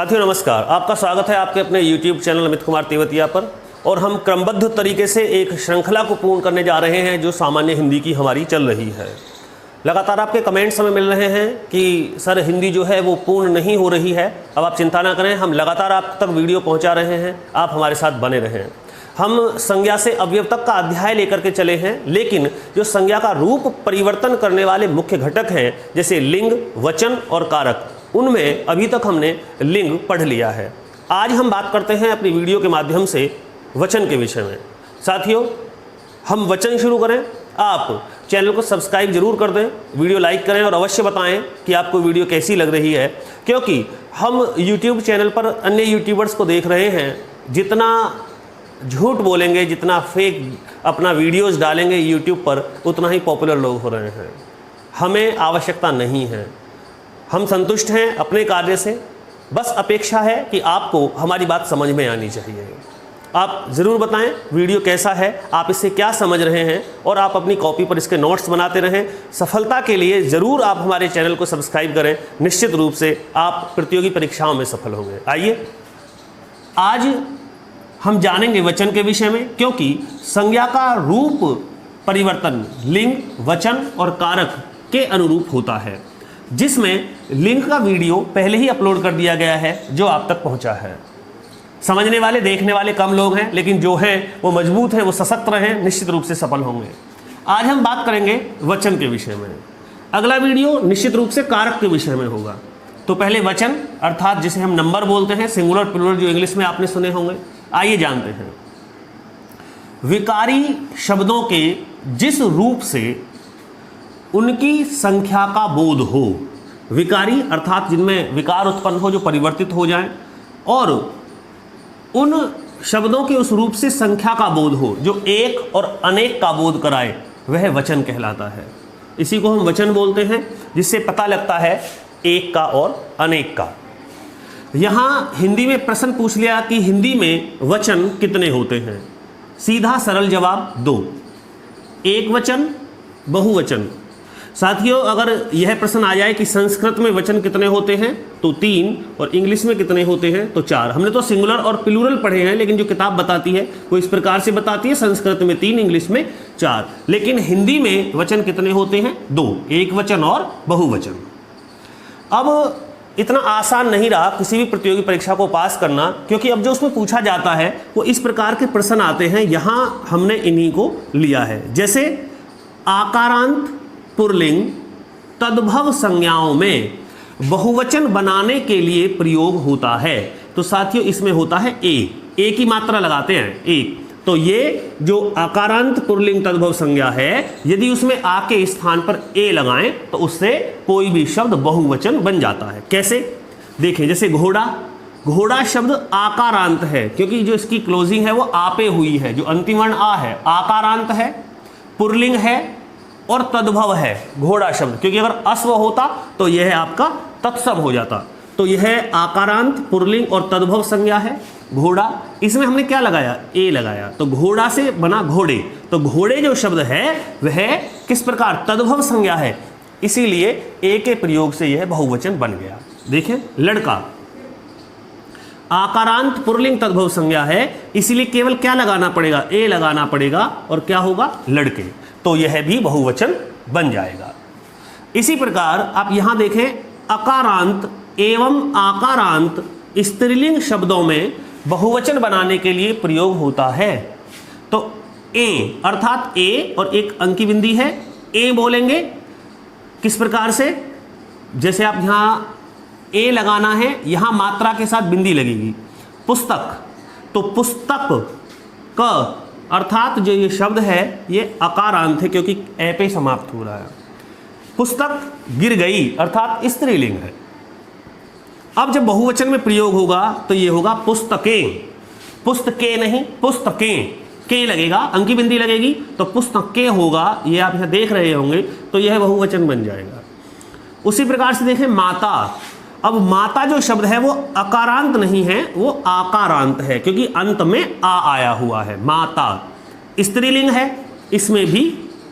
साथियों नमस्कार, आपका स्वागत है आपके अपने YouTube चैनल अमित कुमार तेवतिया पर। और हम क्रमबद्ध तरीके से एक श्रृंखला को पूर्ण करने जा रहे हैं जो सामान्य हिंदी की हमारी चल रही है। लगातार आपके कमेंट्स हमें मिल रहे हैं कि सर हिंदी जो है वो पूर्ण नहीं हो रही है। अब आप चिंता ना करें, हम लगातार आप तक वीडियो पहुंचा रहे हैं, आप हमारे साथ बने रहें। हम संज्ञा से अवयव तक का अध्याय लेकर के चले हैं, लेकिन जो संज्ञा का रूप परिवर्तन करने वाले मुख्य घटक हैं जैसे लिंग, वचन और कारक, उनमें अभी तक हमने लिंग पढ़ लिया है। आज हम बात करते हैं अपनी वीडियो के माध्यम से वचन के विषय में। साथियों, हम वचन शुरू करें, आप चैनल को सब्सक्राइब जरूर कर दें, वीडियो लाइक करें और अवश्य बताएं कि आपको वीडियो कैसी लग रही है, क्योंकि हम YouTube चैनल पर अन्य यूट्यूबर्स को देख रहे हैं, जितना झूठ बोलेंगे, जितना फेक अपना वीडियोस डालेंगे YouTube पर, उतना ही पॉपुलर लोग हो रहे हैं। हमें आवश्यकता नहीं है, हम संतुष्ट हैं अपने कार्य से। बस अपेक्षा है कि आपको हमारी बात समझ में आनी चाहिए। आप ज़रूर बताएं वीडियो कैसा है, आप इससे क्या समझ रहे हैं, और आप अपनी कॉपी पर इसके नोट्स बनाते रहें। सफलता के लिए ज़रूर आप हमारे चैनल को सब्सक्राइब करें, निश्चित रूप से आप प्रतियोगी परीक्षाओं में सफल होंगे। आइए आज हम जानेंगे वचन के विषय में, क्योंकि संज्ञा का रूप परिवर्तन लिंग, वचन और कारक के अनुरूप होता है, जिसमें लिंक का वीडियो पहले ही अपलोड कर दिया गया है जो आप तक पहुंचा है। समझने वाले, देखने वाले कम लोग हैं, लेकिन जो हैं वो मजबूत हैं, वो सशक्त रहें, निश्चित रूप से सफल होंगे। आज हम बात करेंगे वचन के विषय में। अगला वीडियो निश्चित रूप से कारक के विषय में होगा। तो पहले वचन, अर्थात जिसे हम नंबर बोलते हैं, सिंगुलर प्लूरल, जो इंग्लिश में आपने सुने होंगे। आइए जानते हैं। विकारी शब्दों के जिस रूप से उनकी संख्या का बोध हो, विकारी अर्थात जिनमें विकार उत्पन्न हो, जो परिवर्तित हो जाएं, और उन शब्दों के उस रूप से संख्या का बोध हो जो एक और अनेक का बोध कराए, वह वचन कहलाता है। इसी को हम वचन बोलते हैं, जिससे पता लगता है एक का और अनेक का। यहाँ हिंदी में प्रश्न पूछ लिया कि हिंदी में वचन कितने होते हैं। सीधा सरल जवाब 2, एक वचन, बहुवचन। साथियों, अगर यह प्रश्न आ जाए कि संस्कृत में वचन कितने होते हैं तो 3, और इंग्लिश में कितने होते हैं तो 4। हमने तो सिंगुलर और प्लूरल पढ़े हैं, लेकिन जो किताब बताती है वो इस प्रकार से बताती है, संस्कृत में 3, इंग्लिश में 4। लेकिन हिंदी में वचन कितने होते हैं? 2, एक वचन और बहुवचन। अब इतना आसान नहीं रहा किसी भी प्रतियोगी परीक्षा को पास करना, क्योंकि अब जो उसमें पूछा जाता है वो इस प्रकार के प्रश्न आते हैं। यहाँ हमने इन्हीं को लिया है, जैसे आकारांत पुल्लिंग तद्भव संज्ञाओं में बहुवचन बनाने के लिए प्रयोग होता है। तो साथियों, इसमें होता है ए की मात्रा लगाते हैं, एक। तो ये जो आकारांत पुल्लिंग तद्भव संज्ञा है, यदि उसमें आ के स्थान पर ए लगाएं तो उससे कोई भी शब्द बहुवचन बन जाता है। कैसे? देखें, जैसे घोड़ा, घोड़ा शब्द आकारांत है, क्योंकि जो इसकी क्लोजिंग है वो आ पे हुई है, जो अंतिम वर्ण आ है, आकारांत है, पुल्लिंग है और तद्भव है घोड़ा शब्द, क्योंकि अगर अस्व होता तो यह आपका तत्सम हो जाता। तो यह आकारांत, पुल्लिंग और तद्भव संज्ञा है घोड़ा। इसमें हमने क्या लगाया? ए लगाया, तो घोड़ा से बना घोड़े। तो घोड़े जो शब्द है वह किस प्रकार? तद्भव संज्ञा है, इसीलिए ए के प्रयोग से यह बहुवचन बन गया। देखें, लड़का आकारांत पुल्लिंग तद्भव संज्ञा है, इसीलिए केवल क्या लगाना पड़ेगा? ए लगाना पड़ेगा, और क्या होगा? लड़के। तो यह भी बहुवचन बन जाएगा। इसी प्रकार आप यहां देखें, अकारांत एवं आकारांत स्त्रीलिंग शब्दों में बहुवचन बनाने के लिए प्रयोग होता है। तो ए अर्थात ए और एक अंकी बिंदी है, ए बोलेंगे किस प्रकार से? जैसे आप यहां ए लगाना है, यहां मात्रा के साथ बिंदी लगेगी। पुस्तक, तो पुस्तक क अर्थात जो ये शब्द है ये अकारांत है, क्योंकि ए पे समाप्त हो रहा है। पुस्तक गिर गई अर्थात स्त्रीलिंग है। अब जब बहुवचन में प्रयोग होगा तो ये होगा पुस्तकें, पुस्तकें नहीं, पुस्तकें, के लगेगा, अंकी बिंदी लगेगी, तो पुस्तकें होगा। ये आप यहाँ देख रहे होंगे, तो यह बहुवचन बन जाएगा। उसी प्रकार से देखें माता। अब माता जो शब्द है वो अकारांत नहीं है, वो आकारांत है, क्योंकि अंत में आ आया हुआ है। माता स्त्रीलिंग है, इसमें भी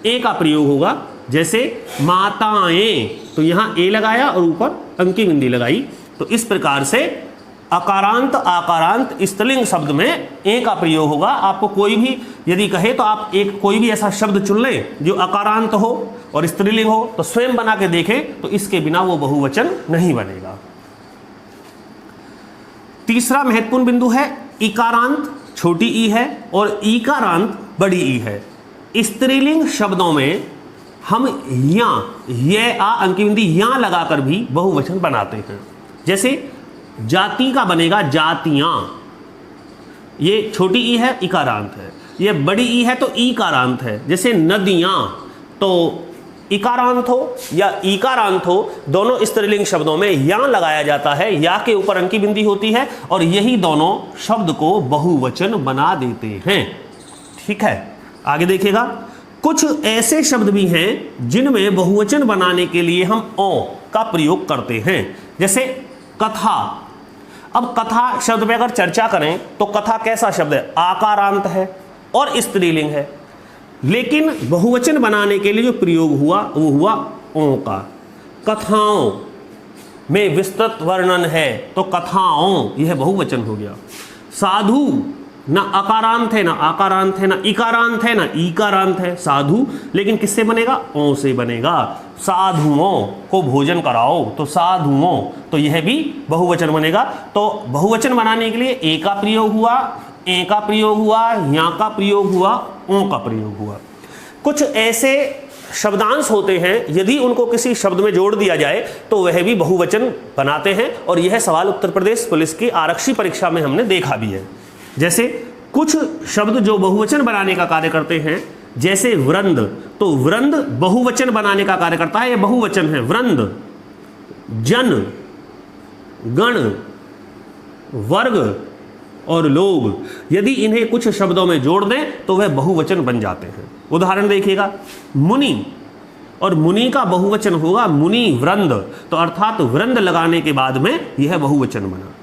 ए का प्रयोग होगा। जैसे माताएं, तो यहाँ ए लगाया और ऊपर अंकी बिंदी लगाई। तो इस प्रकार से अकारांत आकारांत स्त्रीलिंग शब्द में ए का प्रयोग होगा। आपको कोई भी यदि कहे तो आप एक कोई भी ऐसा शब्द चुन लें जो अकारांत हो और स्त्रीलिंग हो, तो स्वयं बना के देखें तो इसके बिना वो बहुवचन नहीं बनेगा। तीसरा महत्वपूर्ण बिंदु है इकारांत छोटी ई है और ईकारांत बड़ी ई है। स्त्रीलिंग शब्दों में हम या, ये आ अंकी बिंदी या लगाकर भी बहुवचन बनाते हैं। जैसे जाति का बनेगा जातियां, ये छोटी ई है इकारांत है, ये बड़ी ई है तो ईकारांत है। जैसे नदियां, तो इकारांत हो या ईकारांत हो, दोनों स्त्रीलिंग शब्दों में या लगाया जाता है, या के ऊपर अंकी बिंदी होती है और यही दोनों शब्द को बहुवचन बना देते हैं। ठीक है, आगे देखिएगा। कुछ ऐसे शब्द भी हैं जिनमें बहुवचन बनाने के लिए हम ओ का प्रयोग करते हैं। जैसे कथा। अब कथा शब्द पे अगर चर्चा करें तो कथा कैसा शब्द है? आकारांत है और स्त्रीलिंग है, लेकिन बहुवचन बनाने के लिए जो प्रयोग हुआ वो हुआ ओ का। कथाओं में विस्तृत वर्णन है तो कथाओं, यह बहुवचन हो गया। साधु ना अकारांत है ना आकारांत है ना इकारांत है ना ईकारांत है, साधु, लेकिन किससे बनेगा? ओ से बनेगा। साधुओं को भोजन कराओ तो साधुओं, तो यह भी बहुवचन बनेगा। तो बहुवचन बनाने के लिए ए का प्रयोग हुआ, ए का प्रयोग हुआ, या का प्रयोग हुआ, ओ का प्रयोग हुआ। कुछ ऐसे शब्दांश होते हैं यदि उनको किसी शब्द में जोड़ दिया जाए तो वह भी बहुवचन बनाते हैं, और यह सवाल उत्तर प्रदेश पुलिस की आरक्षी परीक्षा में हमने देखा भी है। जैसे कुछ शब्द जो बहुवचन बनाने का कार्य करते हैं, जैसे वृंद, तो वृंद बहुवचन बनाने का कार्य करता है, यह बहुवचन है। वृंद, जन, गण, वर्ग और लोग, यदि इन्हें कुछ शब्दों में जोड़ दें तो वह बहुवचन बन जाते हैं। उदाहरण देखिएगा, मुनि, और मुनि का बहुवचन होगा मुनि वृंद, तो अर्थात वृंद लगाने के बाद में यह बहुवचन बना।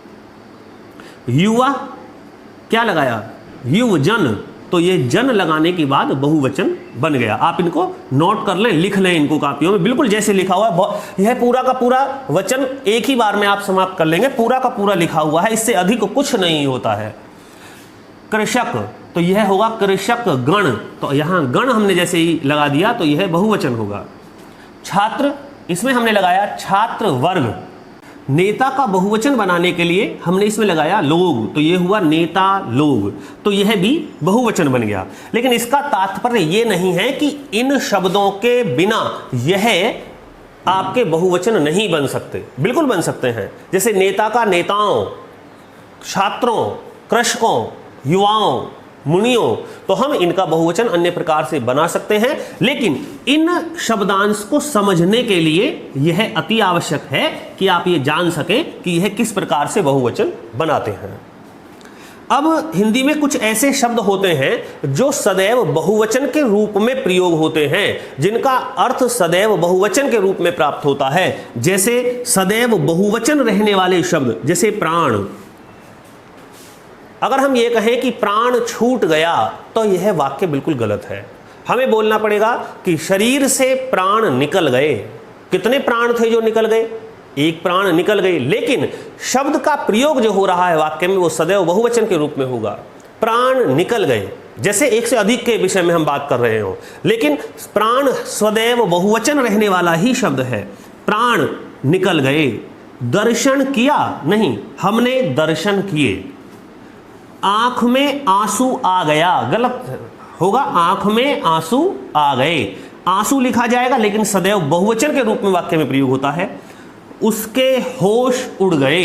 युवा, क्या लगाया? युवजन, तो ये जन लगाने के बाद बहुवचन बन गया। आप इनको नोट कर लें, लिख लें इनको कापियों में, बिल्कुल जैसे लिखा हुआ है। यह पूरा का पूरा वचन एक ही बार में आप समाप्त कर लेंगे, पूरा का पूरा लिखा हुआ है, इससे अधिक कुछ नहीं होता है। कृषक, तो यह होगा कृषक गण, तो यहां गण हमने जैसे ही लगा दिया तो यह बहुवचन होगा। छात्र, इसमें हमने लगाया छात्र वर्ग। नेता का बहुवचन बनाने के लिए हमने इसमें लगाया लोग, तो यह हुआ नेता लोग, तो यह भी बहुवचन बन गया। लेकिन इसका तात्पर्य यह नहीं है कि इन शब्दों के बिना यह आपके बहुवचन नहीं बन सकते, बिल्कुल बन सकते हैं। जैसे नेता का नेताओं, छात्रों, कृषकों, युवाओं, मुनियों, तो हम इनका बहुवचन अन्य प्रकार से बना सकते हैं। लेकिन इन शब्दांश को समझने के लिए यह अति आवश्यक है कि आप ये जान सकें कि यह किस प्रकार से बहुवचन बनाते हैं। अब हिंदी में कुछ ऐसे शब्द होते हैं जो सदैव बहुवचन के रूप में प्रयोग होते हैं, जिनका अर्थ सदैव बहुवचन के रूप में प्राप्त होता है। जैसे सदैव बहुवचन रहने वाले शब्द, जैसे प्राण। अगर हम ये कहें कि प्राण छूट गया तो यह वाक्य बिल्कुल गलत है। हमें बोलना पड़ेगा कि शरीर से प्राण निकल गए। कितने प्राण थे जो निकल गए? एक प्राण निकल गए, लेकिन शब्द का प्रयोग जो हो रहा है वाक्य में वो सदैव बहुवचन के रूप में होगा। प्राण निकल गए, जैसे एक से अधिक के विषय में हम बात कर रहे हो, लेकिन प्राण सदैव बहुवचन रहने वाला ही शब्द है। प्राण निकल गए। दर्शन किया नहीं, हमने दर्शन किए। आंख में आंसू आ गया, गलत होगा, आंख में आंसू आ गए। आंसू लिखा जाएगा लेकिन सदैव बहुवचन के रूप में वाक्य में प्रयोग होता है। उसके होश उड़ गए।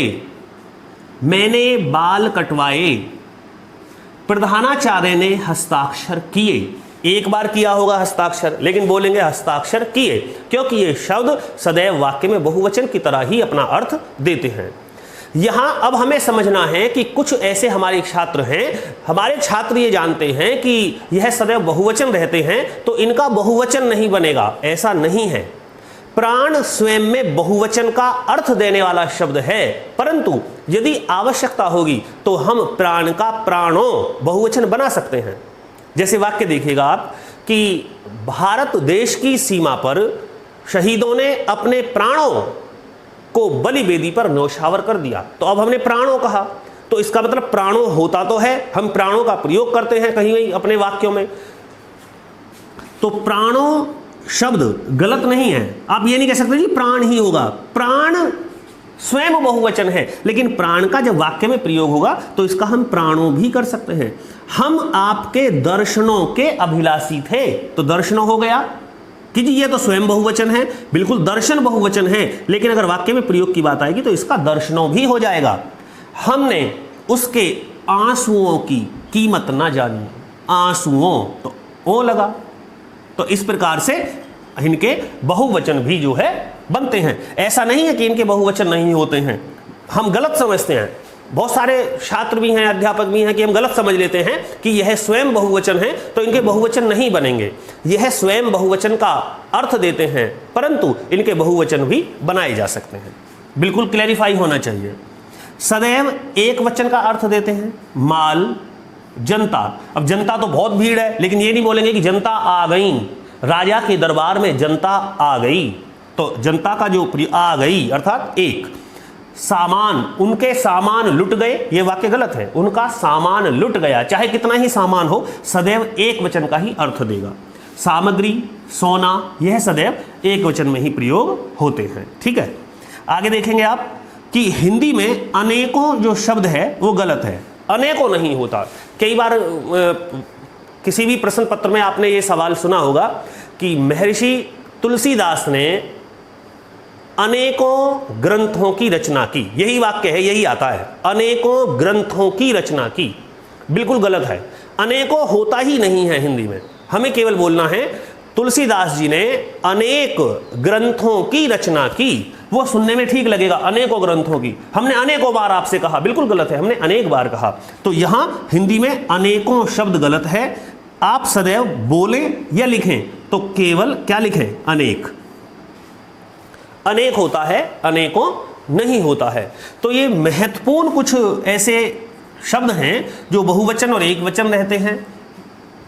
मैंने बाल कटवाए। प्रधानाचार्य ने हस्ताक्षर किए। एक बार किया होगा हस्ताक्षर, लेकिन बोलेंगे हस्ताक्षर किए, क्योंकि ये शब्द सदैव वाक्य में बहुवचन की तरह ही अपना अर्थ देते हैं। यहां अब हमें समझना है कि कुछ ऐसे हमारे छात्र हैं, हमारे छात्र ये जानते हैं कि यह सदैव बहुवचन रहते हैं तो इनका बहुवचन नहीं बनेगा, ऐसा नहीं है। प्राण स्वयं में बहुवचन का अर्थ देने वाला शब्द है, परंतु यदि आवश्यकता होगी तो हम प्राण का प्राणों बहुवचन बना सकते हैं। जैसे वाक्य देखिएगा आप कि भारत देश की सीमा पर शहीदों ने अपने प्राणों को बलि वेदी पर न्यौछावर कर दिया। तो अब हमने प्राणों कहा, तो इसका मतलब प्राणों होता तो है, हम प्राणों का प्रयोग करते हैं कहीं कहीं अपने वाक्यों में, तो प्राणों शब्द गलत नहीं है। आप ये नहीं कह सकते जी प्राण ही होगा, प्राण स्वयं बहुवचन है, लेकिन प्राण का जब वाक्य में प्रयोग होगा तो इसका हम प्राणों भी कर सकते हैं। हम आपके दर्शनों के अभिलाषी थे, तो दर्शनों हो गया कि जी ये तो स्वयं बहुवचन है, बिल्कुल दर्शन बहुवचन है, लेकिन अगर वाक्य में प्रयोग की बात आएगी तो इसका दर्शनों भी हो जाएगा। हमने उसके आंसुओं की कीमत ना जानी, आंसुओं तो ओ लगा, तो इस प्रकार से इनके बहुवचन भी जो है बनते हैं। ऐसा नहीं है कि इनके बहुवचन नहीं होते हैं, हम गलत समझते हैं। बहुत सारे छात्र भी हैं, अध्यापक भी हैं कि हम गलत समझ लेते हैं कि यह स्वयं बहुवचन है तो इनके बहुवचन नहीं बनेंगे। यह स्वयं बहुवचन का अर्थ देते हैं, परंतु इनके बहुवचन भी बनाए जा सकते हैं। बिल्कुल क्लैरिफाई होना चाहिए। सदैव एक वचन का अर्थ देते हैं, माल, जनता। अब जनता तो बहुत भीड़ है, लेकिन ये नहीं बोलेंगे कि जनता आ गई, राजा के दरबार में जनता आ गई, तो जनता का जो आ गई अर्थात एक। सामान, उनके सामान लुट गए, ये वाक्य गलत है, उनका सामान लुट गया, चाहे कितना ही सामान हो, सदैव एक वचन का ही अर्थ देगा। सामग्री, सोना, यह सदैव एक वचन में ही प्रयोग होते हैं। ठीक है, आगे देखेंगे आप कि हिंदी में अनेकों जो शब्द है वो गलत है, अनेकों नहीं होता। कई बार किसी भी प्रश्न पत्र में आपने ये सवाल सुना होगा कि महर्षि तुलसीदास ने अनेकों ग्रंथों की रचना की, यही वाक्य है, यही आता है, अनेकों ग्रंथों की रचना की। बिल्कुल गलत है, अनेकों होता ही नहीं है हिंदी में, हमें केवल बोलना है तुलसीदास जी ने अनेक ग्रंथों की रचना की। वो सुनने में ठीक लगेगा, अनेकों ग्रंथों की, हमने अनेकों बार आपसे कहा, बिल्कुल गलत है, हमने अनेक बार कहा। तो यहां हिंदी में अनेकों शब्द गलत है। आप सदैव बोलें या लिखें तो केवल क्या लिखें, अनेक। अनेक होता है, अनेकों नहीं होता है। तो ये महत्वपूर्ण कुछ ऐसे शब्द हैं जो बहुवचन और एक वचन रहते हैं।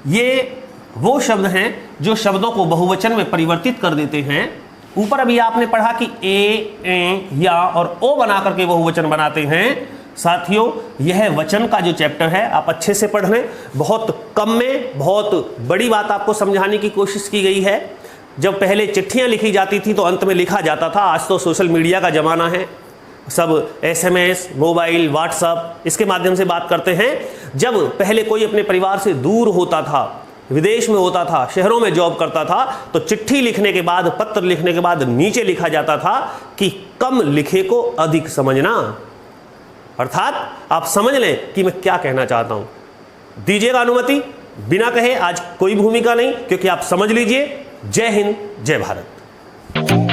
ये वो शब्द हैं जो शब्दों को बहुवचन में परिवर्तित कर देते हैं। ऊपर अभी आपने पढ़ा कि ए, या और ओ बना करके बहुवचन बनाते हैं। साथियों, यह वचन का जो चैप्टर है आप अच्छे से पढ़ लें। बहुत कम में बहुत बड़ी बात आपको समझाने की कोशिश की गई है। जब पहले चिट्ठियां लिखी जाती थी तो अंत में लिखा जाता था, आज तो सोशल मीडिया का ज़माना है, सब SMS, मोबाइल, व्हाट्सएप, इसके माध्यम से बात करते हैं। जब पहले कोई अपने परिवार से दूर होता था, विदेश में होता था, शहरों में जॉब करता था, तो चिट्ठी लिखने के बाद, पत्र लिखने के बाद नीचे लिखा जाता था कि कम लिखे को अधिक समझना, अर्थात आप समझ लें कि मैं क्या कहना चाहता हूं। दीजिएगा अनुमति, बिना कहे आज कोई भूमिका नहीं, क्योंकि आप समझ लीजिए। जय हिंद, जय भारत।